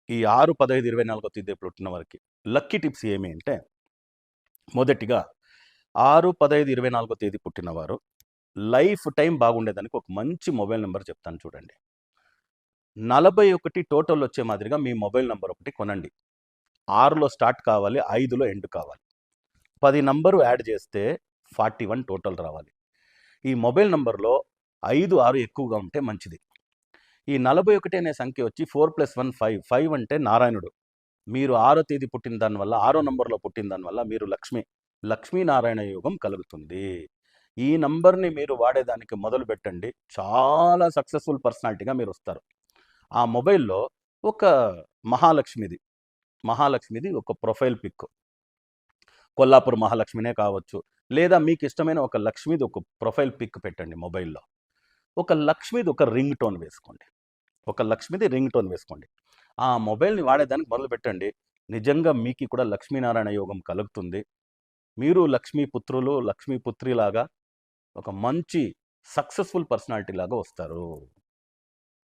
ఈ 6, 15, 24 తేదీ పుట్టిన వారికి లక్కీ టిప్స్ ఏమి అంటే, మొదటిగా 6, 15, 24 తేదీ పుట్టినవారు లైఫ్ టైం బాగుండేదానికి ఒక మంచి మొబైల్ నెంబర్ చెప్తాను చూడండి. 41 టోటల్ వచ్చే మాదిరిగా మీ మొబైల్ నెంబర్ ఒకటి కొనండి. 6లో స్టార్ట్ కావాలి, 5లో ఎండ్ కావాలి. 10 నంబరు యాడ్ చేస్తే 41 టోటల్ రావాలి. ఈ మొబైల్ నంబర్లో 5, 6 ఎక్కువగా ఉంటే మంచిది. ఈ 41 అనే సంఖ్య వచ్చి 4+1 5. 5 అంటే నారాయణుడు. మీరు 6వ తేదీ పుట్టిన దానివల్ల, 6వ నంబర్లో పుట్టిన దానివల్ల మీరు లక్ష్మీనారాయణ యోగం కలుగుతుంది. ఈ నంబర్ని మీరు వాడేదానికి మొదలు పెట్టండి. చాలా సక్సెస్ఫుల్ పర్సనాలిటీగా మీరు వస్తారు. ఆ మొబైల్లో ఒక మహాలక్ష్మిది ఒక ప్రొఫైల్ పిక్, కొల్లాపూర్ మహాలక్ష్మినే కావచ్చు, లేదా మీకు ఇష్టమైన ఒక లక్ష్మిది ఒక ప్రొఫైల్ పిక్ పెట్టండి మొబైల్లో. ఒక లక్ష్మిది ఒక రింగ్ టోన్ వేసుకోండి. ఆ మొబైల్ని వాడేదానికి మొదలు పెట్టండి. నిజంగా మీకు కూడా లక్ష్మీనారాయణ యోగం కలుగుతుంది. మీరు లక్ష్మీపుత్రిలాగా ఒక మంచి సక్సెస్ఫుల్ పర్సనాలిటీ లాగా వస్తారు.